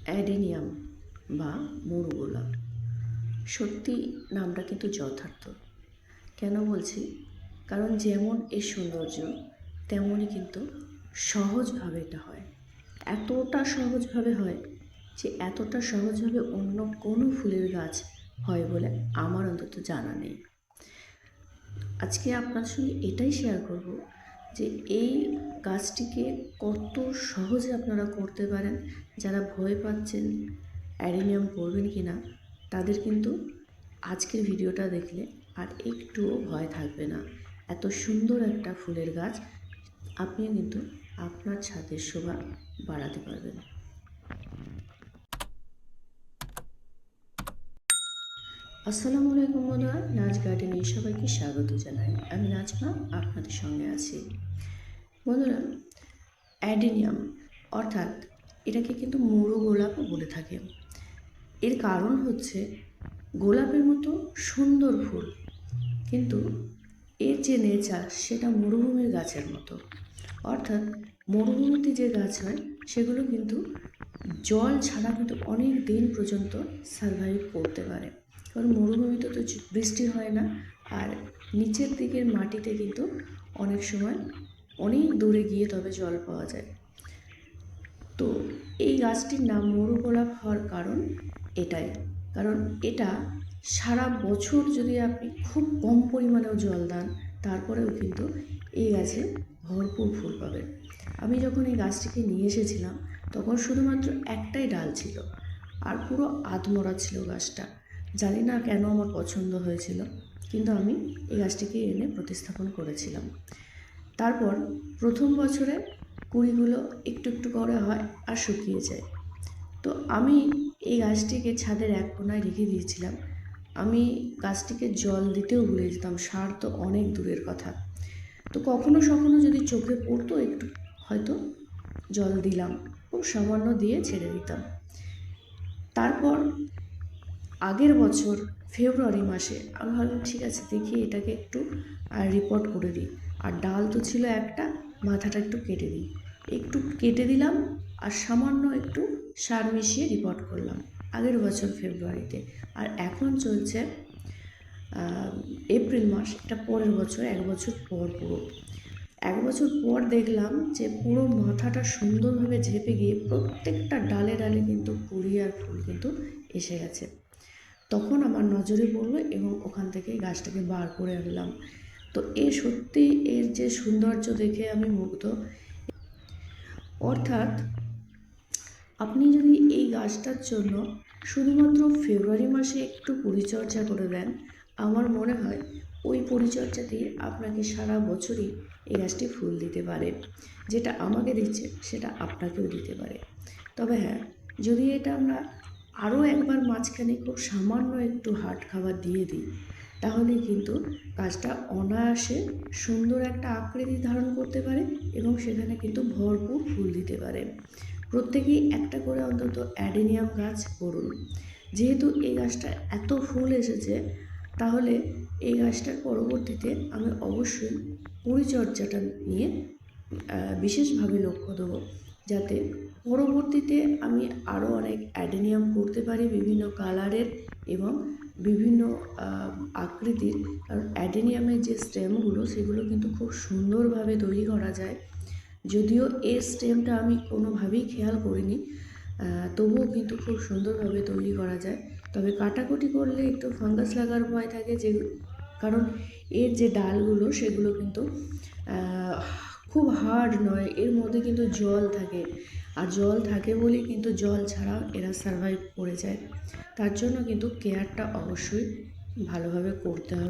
Adenium বা মরু গোলাপ। সত্যি নামটা কিন্তু যথার্থ। কেন বলছি? কারণ যেমন এর সৌন্দর্য তেমনই কিন্তু সহজভাবে এটা হয়। এতটা সহজভাবে হয় যে এতটা সহজভাবে অন্য কোনো ফুলের গাছ হয় বলে আমার অন্তত জানা নেই। আজকে আপনার সঙ্গে এটাই শেয়ার করব যে এই গাছটিকে কত সহজে আপনারা করতে পারেন। যারা ভয় পাচ্ছেন অ্যাডেনিয়াম করবেন কি না, তাদের কিন্তু আজকের ভিডিওটা দেখলে আর একটুও ভয় থাকবে না। এত সুন্দর একটা ফুলের গাছ আপনিও কিন্তু আপনার ছাদের শোভা বাড়াতে পারবেন। আসসালামু আলাইকুম বন্ধুরা, নাচ গার্ডেনে সবাইকে স্বাগত জানাই। আমি নাজমা আপনাদের সঙ্গে আছি। বন্ধুরা, অ্যাডেনিয়াম অর্থাৎ এটাকে কিন্তু মরু গোলাপও বলে থাকে। এর কারণ হচ্ছে গোলাপের মতো সুন্দর ফুল, কিন্তু এর যে নেচার সেটা মরুভূমির গাছের মতো। অর্থাৎ মরুভূমিতে যে গাছ হয় সেগুলো কিন্তু জল ছাড়া কিন্তু অনেক দিন পর্যন্ত সারভাইভ করতে পারে। কারণ মরুভূমিতে তো বৃষ্টি হয় না, আর নিচের দিকের মাটিতে কিন্তু অনেক সময় অনেক দূরে গিয়ে তবে জল পাওয়া যায়। তো এই গাছটির নাম মরু গোলাপ হওয়ার কারণ এটাই। কারণ এটা সারা বছর যদি আপনি খুব কম পরিমাণেও জল দেন, তারপরেও কিন্তু এই গাছে ভরপুর ফুল পাবেন। আমি যখন এই গাছটিকে নিয়ে এসেছিলাম তখন শুধুমাত্র একটাই ডাল ছিল, আর পুরো আধমরা ছিল গাছটা। জানি না কেন আমার পছন্দ হয়েছিল, কিন্তু আমি এই গাছটিকে এনে প্রতিস্থাপন করেছিলাম। তারপর প্রথম বছরে কুঁড়িগুলো একটু একটু করে হয় আর শুকিয়ে যায়। তো আমি এই গাছটিকে ছাদের এক কোণায় রেখে দিয়েছিলাম। আমি গাছটিকে জল দিতেও ভুলে যেতাম, সার তো অনেক দূরের কথা। তো কখনো কখনো যদি চোখে পড়তো একটু হয়তো জল দিলাম, খুব সামান্য দিয়ে ছেড়ে দিতাম। তারপর আগের বছর ফেব্রুয়ারি মাসে আমি ভাবলাম ঠিক আছে, দেখি এটাকে একটু রিপোর্ট করে দিই। আর ডাল তো ছিল একটা, মাথাটা একটু কেটে দিই। একটু কেটে দিলাম আর সামান্য একটু সার মিশিয়ে রিপোর্ট করলাম আগের বছর ফেব্রুয়ারিতে। আর এখন চলছে এপ্রিল মাস, এটা পরের বছর, এক বছর পর। পুরো এক বছর পর দেখলাম যে পুরো মাথাটা সুন্দরভাবে ঝেপে গিয়ে প্রত্যেকটা ডালে ডালে কিন্তু কুঁড়ি আর ফুল কিন্তু এসে গেছে। তখন আমার নজরে পড়লো এবং ওখান থেকে গাছটাকে বার করে আনলাম। তো সত্যি এর যে সৌন্দর্য দেখে আমি মুগ্ধ। অর্থাৎ আপনি যদি এই গাছটার জন্য শুধুমাত্র ফেব্রুয়ারি মাসে একটু পরিচর্যা করে দেন, আমার মনে হয় ওই পরিচর্যাতেই আপনাকে সারা বছরই এই গাছটি ফুল দিতে পারে। যেটা আমাকে দিচ্ছে সেটা আপনাকেও দিতে পারে। তবে হ্যাঁ, যদি এটা আমরা আরও একবার মাঝখানে খুব সামান্য একটু হার্ড খাবার দিয়ে দিই, তাহলে কিন্তু গাছটা অনায়াসে সুন্দর একটা আকৃতি ধারণ করতে পারে এবং সেখানে কিন্তু ভরপুর ফুল দিতে পারে। প্রত্যেকেই একটা করে অন্তত অ্যাডেনিয়াম গাছ করুন। যেহেতু এই গাছটা এত ফুল এসেছে, তাহলে এই গাছটার পরবর্তীতে আমি অবশ্যই পরিচর্যাটা নিয়ে বিশেষভাবে লক্ষ্য দেবো, যাতে পরবর্তীতে আমি আরও অনেক অ্যাডেনিয়াম করতে পারি বিভিন্ন কালারের এবং বিভিন্ন আকৃতির। কারণ অ্যাডেনিয়ামের যে স্টেমগুলো সেগুলো কিন্তু খুব সুন্দরভাবে তৈরি করা যায়। যদিও এর স্টেমটা আমি কোনোভাবেই খেয়াল করিনি, তবুও কিন্তু খুব সুন্দরভাবে তৈরি করা যায়। তবে কাটাকুটি করলে একটু ফাঙ্গাস লাগার ভয় থাকে, যে কারণ এর যে ডালগুলো সেগুলো কিন্তু খুব হার্ড নয়, এর মধ্যে কিন্তু জল থাকে। আর জল থাকে বলেই কিন্তু জল ছাড়াও এরা সারভাইভ করে যায়। তার জন্য কিন্তু কেয়ারটা অবশ্যই ভালোভাবে করতে হবে।